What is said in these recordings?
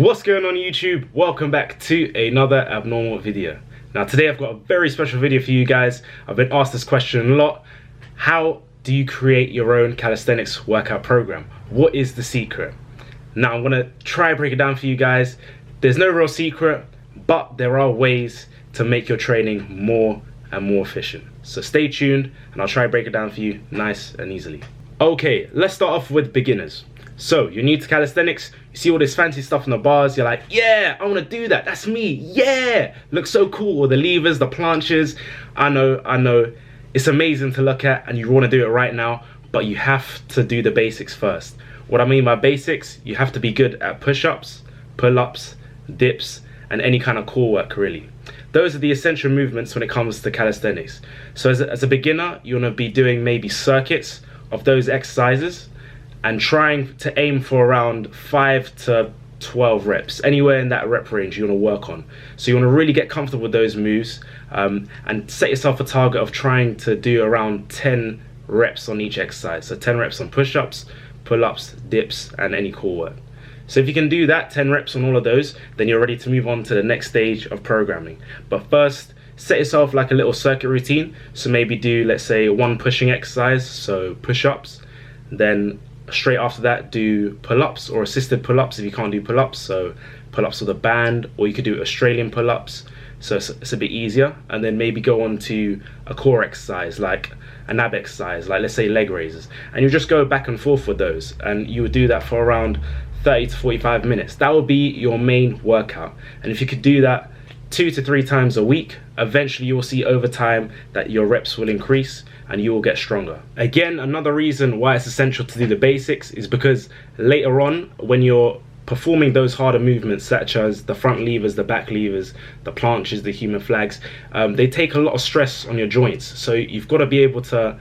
What's going on YouTube? Welcome back to another abnormal video. Now today I've got a very special video for you guys. I've been asked this question a lot. How do you create your own calisthenics workout program? What is the secret? Now I'm gonna try and break it down for you guys. There's no real secret, but there are ways to make your training more and more efficient. So stay tuned and I'll try and break it down for you nice and easily. Okay, let's start off with beginners. So you're new to calisthenics, you see all this fancy stuff on the bars, you're like, yeah, I want to do that, that's me, yeah, looks so cool, or the levers, the planches. I know, it's amazing to look at and you want to do it right now, but you have to do the basics first. What I mean by basics, you have to be good at push-ups, pull-ups, dips, and any kind of core work really. Those are the essential movements when it comes to calisthenics. So as a beginner, you want to be doing maybe circuits of those exercises, and trying to aim for around 5 to 12 reps. Anywhere in that rep range you want to work on. So you want to really get comfortable with those moves and set yourself a target of trying to do around 10 reps on each exercise. So 10 reps on push-ups, pull-ups, dips, and any core work. So if you can do that, 10 reps on all of those, then you're ready to move on to the next stage of programming. But first, set yourself like a little circuit routine. So maybe do, let's say, one pushing exercise, so push-ups, then straight after that do pull-ups or assisted pull-ups if you can't do pull-ups, so pull-ups with a band, or you could do Australian pull-ups, so it's a bit easier. And then maybe go on to a core exercise like an ab exercise, like let's say leg raises, and you just go back and forth with those, and you would do that for around 30 to 45 minutes. That would be your main workout, and if you could do that 2 to 3 times a week, eventually you will see over time that your reps will increase and you will get stronger. Again, another reason why it's essential to do the basics is because later on, when you're performing those harder movements such as the front levers, the back levers, the planches, the human flags, they take a lot of stress on your joints. So you've got to be able to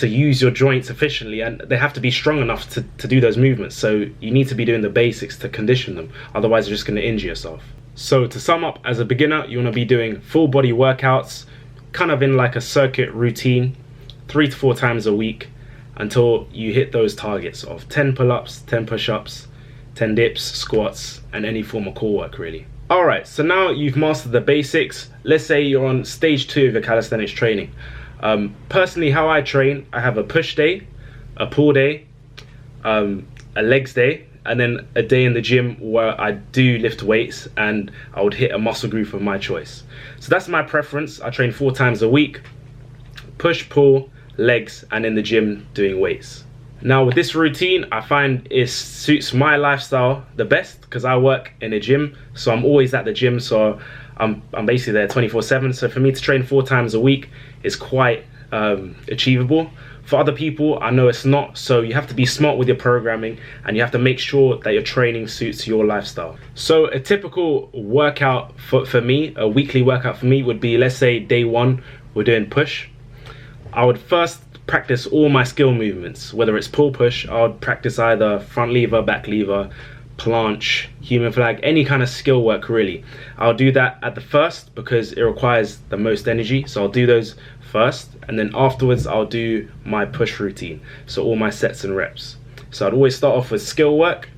use your joints efficiently, and they have to be strong enough to do those movements. So you need to be doing the basics to condition them, otherwise you're just going to injure yourself. So to sum up, as a beginner, you want to be doing full body workouts, kind of in like a circuit routine, 3 to 4 times a week until you hit those targets of 10 pull-ups, 10 push-ups, 10 dips, squats, and any form of core work really. Alright, so now you've mastered the basics. Let's say you're on stage 2 of your calisthenics training. Personally, how I train, I have a push day, a pull day, a legs day, and then a day in the gym where I do lift weights and I would hit a muscle group of my choice. So that's my preference. I train 4 times a week, push, pull, legs, and in the gym doing weights. Now with this routine, I find it suits my lifestyle the best because I work in a gym, so I'm always at the gym, so I'm basically there 24/7. So for me to train 4 times a week is quite achievable. For other people, I know it's not, so you have to be smart with your programming and you have to make sure that your training suits your lifestyle. So a typical workout for me, a weekly workout for me would be, let's say day 1, we're doing push. I would first practice all my skill movements, whether it's pull push, I would practice either front lever, back lever, planche, human flag, any kind of skill work really. I'll do that at the first because it requires the most energy, so I'll do those first, and then afterwards I'll do my push routine, so all my sets and reps. So I'd always start off with skill work,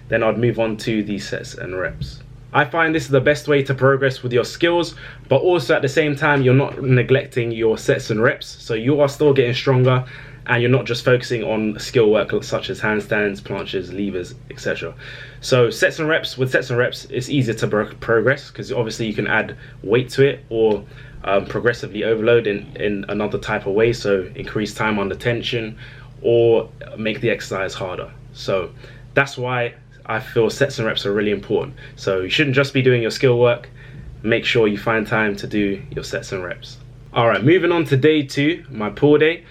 then I'd move on to the sets and reps. I find this is the best way to progress with your skills, but also at the same time you're not neglecting your sets and reps, so you are still getting stronger and you're not just focusing on skill work such as handstands, planches, levers, etc. So sets and reps, with sets and reps it's easier to progress because obviously you can add weight to it or progressively overload in another type of way, so increase time under tension or make the exercise harder. So that's why I feel sets and reps are really important. So you shouldn't just be doing your skill work, make sure you find time to do your sets and reps. Alright, moving on to day 2, my pull day.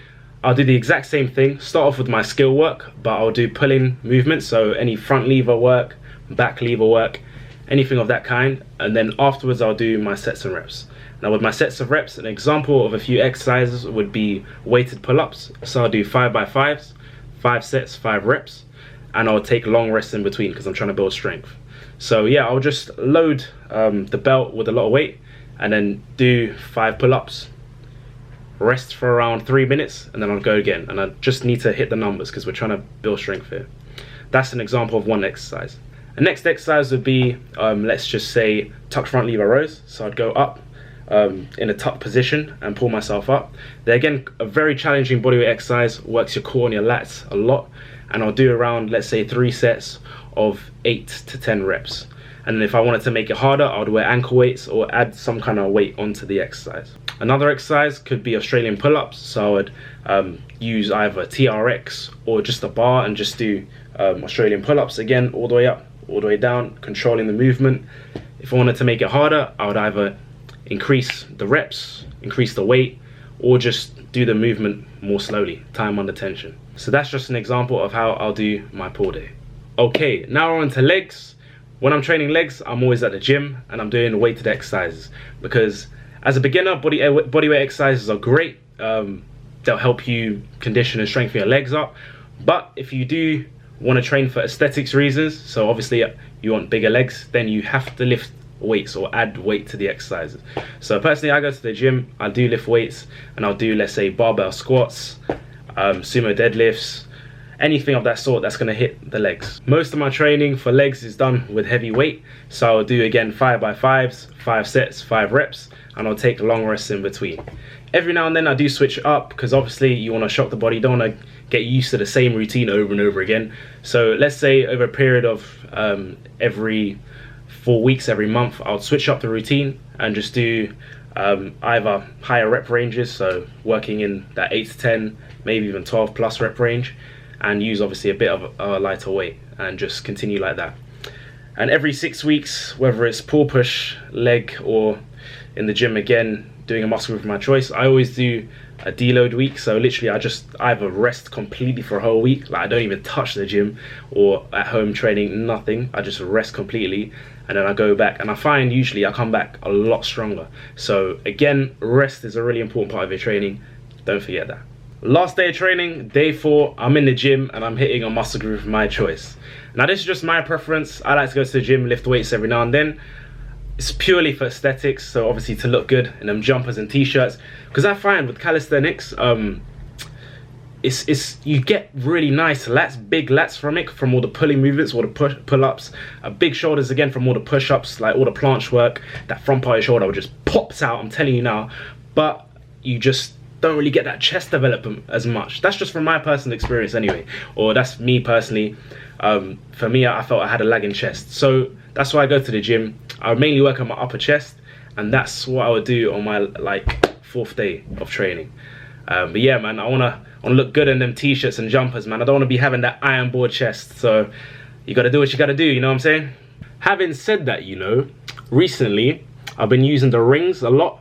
I'll do the exact same thing, start off with my skill work, but I'll do pulling movements, so any front lever work, back lever work, anything of that kind, and then afterwards I'll do my sets and reps. Now with my sets of reps, an example of a few exercises would be weighted pull-ups. So I'll do 5x5s, 5 sets, 5 reps, and I'll take long rests in between because I'm trying to build strength. So yeah, I'll just load the belt with a lot of weight and then do 5 pull-ups, rest for around 3 minutes, and then I'll go again. And I just need to hit the numbers because we're trying to build strength here. That's an example of one exercise. The next exercise would be, let's just say, tuck front lever rows. So I'd go up in a tuck position and pull myself up. They're again a very challenging bodyweight exercise, works your core and your lats a lot, and I'll do around, let's say, 3 sets of 8 to 10 reps. And if I wanted to make it harder, I would wear ankle weights or add some kind of weight onto the exercise. Another exercise could be Australian pull-ups. So I would use either TRX or just a bar and just do Australian pull-ups, again, all the way up, all the way down, controlling the movement. If I wanted to make it harder, I would either increase the reps, increase the weight, or just do the movement more slowly, time under tension. So that's just an example of how I'll do my pull day. Okay, now we're on to legs. When I'm training legs, I'm always at the gym and I'm doing weighted exercises, because as a beginner, bodyweight exercises are great. They'll help you condition and strengthen your legs up. But if you do want to train for aesthetics reasons, so obviously you want bigger legs, then you have to lift weights or add weight to the exercises. So personally, I go to the gym, I do lift weights, and I'll do, let's say, barbell squats, sumo deadlifts, anything of that sort that's going to hit the legs. Most of my training for legs is done with heavy weight, so I'll do, again, 5x5s, 5 sets, 5 reps, and I'll take long rests in between. Every now and then I do switch it up, because obviously you want to shock the body, you don't want to get used to the same routine over and over again. So let's say over a period of every 4 weeks, every month, I'll switch up the routine and just do either higher rep ranges, so working in that 8 to 10, maybe even 12 plus rep range, and use obviously a bit of a lighter weight, and just continue like that. And every 6 weeks, whether it's pull, push, leg, or in the gym again, doing a muscle group of my choice, I always do a deload week. So literally I just either rest completely for a whole week, like I don't even touch the gym or at home training, nothing. I just rest completely, and then I go back, and I find usually I come back a lot stronger. So again, rest is a really important part of your training. Don't forget that. Last day of training, day 4, I'm in the gym and I'm hitting a muscle group of my choice. Now this is just my preference. I like to go to the gym, lift weights every now and then. It's purely for aesthetics, so obviously to look good in them jumpers and t-shirts. Because I find with calisthenics, you get really nice lats, big lats from it, from all the pulling movements, all the pull-ups, big shoulders again from all the push-ups, like all the planche work. That front part of your shoulder just pops out, I'm telling you now. But you just don't really get that chest development as much. That's just from my personal experience anyway, or that's me personally. For me, I felt I had a lagging chest, so that's why I go to the gym. I mainly work on my upper chest, and that's what I would do on my like 4th day of training. But yeah, man, I wanna look good in them t-shirts and jumpers, man. I don't want to be having that iron board chest, so you gotta do what you gotta do, you know what I'm saying? Having said that, you know, recently I've been using the rings a lot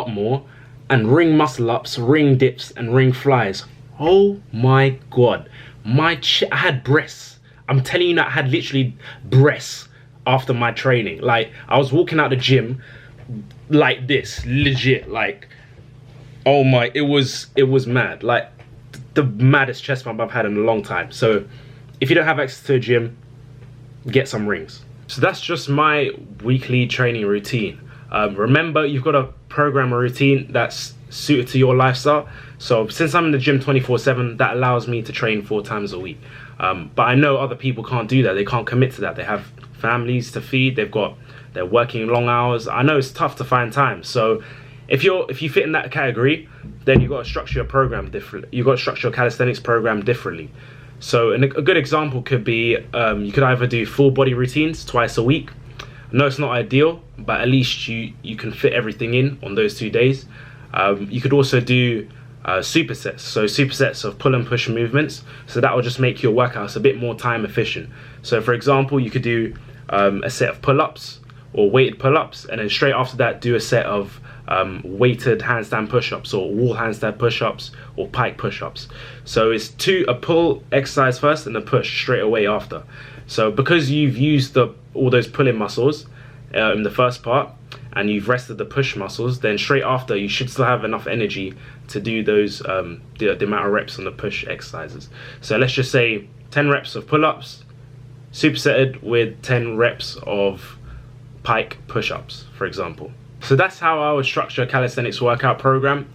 more, and ring muscle ups, ring dips, and ring flies. Oh my god, I had breasts. I'm telling you now, I had literally breasts after my training. Like, I was walking out the gym like this, legit, like, oh my, it was mad. Like, the maddest chest pump I've had in a long time. So if you don't have access to a gym, get some rings. So that's just my weekly training routine. Remember, you've got to program a routine that's suited to your lifestyle. So since I'm in the gym 24/7, that allows me to train 4 times a week. But I know other people can't do that. They can't commit to that. They have families to feed. They're working long hours. I know it's tough to find time. So if you fit in that category, then you've got to structure your program differently. You've got to structure your calisthenics program differently. So a good example could be, you could either do full body routines twice a week. I know it's not ideal, but at least you can fit everything in on those 2 days. You could also do supersets, so supersets of pull and push movements, so that will just make your workouts a bit more time efficient. So for example, you could do a set of pull-ups or weighted pull-ups, and then straight after that do a set of weighted handstand push-ups or wall handstand push-ups or pike push-ups. So it's a pull exercise first and a push straight away after. So because you've used all those pulling muscles in the first part, and you've rested the push muscles, then straight after you should still have enough energy to do those the amount of reps on the push exercises. So let's just say 10 reps of pull-ups supersetted with 10 reps of pike push-ups, for example. So that's how I would structure a calisthenics workout program.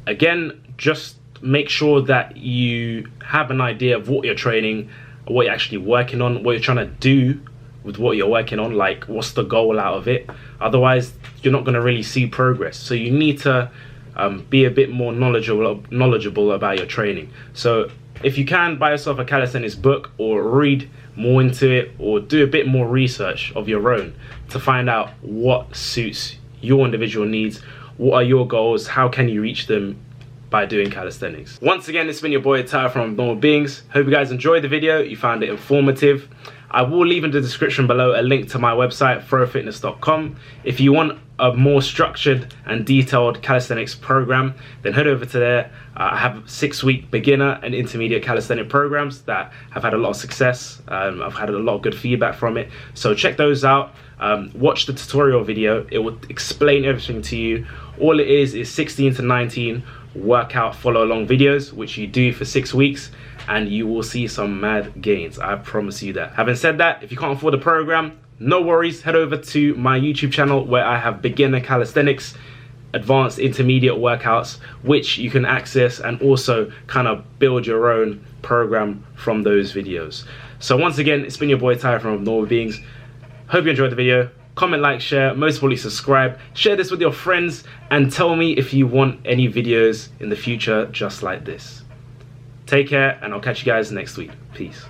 Again, just make sure that you have an idea of what you're training, what you're actually working on, what you're trying to do with what you're working on, like what's the goal out of it. Otherwise you're not going to really see progress. So you need to be a bit more knowledgeable about your training. So if you can, buy yourself a calisthenics book or read more into it, or do a bit more research of your own to find out what suits your individual needs, what are your goals, how can you reach them by doing calisthenics. Once again, it's been your boy Tyler from Abnormal Beings. Hope you guys enjoyed the video, you found it informative. I will leave in the description below a link to my website, throwfitness.com. If you want a more structured and detailed calisthenics program, then head over to there. I have 6-week beginner and intermediate calisthenic programs that have had a lot of success. I've had a lot of good feedback from it. So check those out. Watch the tutorial video. It will explain everything to you. All it is 16 to 19 workout follow along videos, which you do for 6 weeks, and you will see some mad gains. I promise you that. Having said that, if you can't afford the program, no worries. Head over to my YouTube channel where I have beginner calisthenics, advanced intermediate workouts, which you can access and also kind of build your own program from those videos. So once again, it's been your boy Ty from Abnormal Beings. Hope you enjoyed the video. Comment, like, share, most importantly subscribe. Share this with your friends and tell me if you want any videos in the future just like this. Take care, and I'll catch you guys next week. Peace.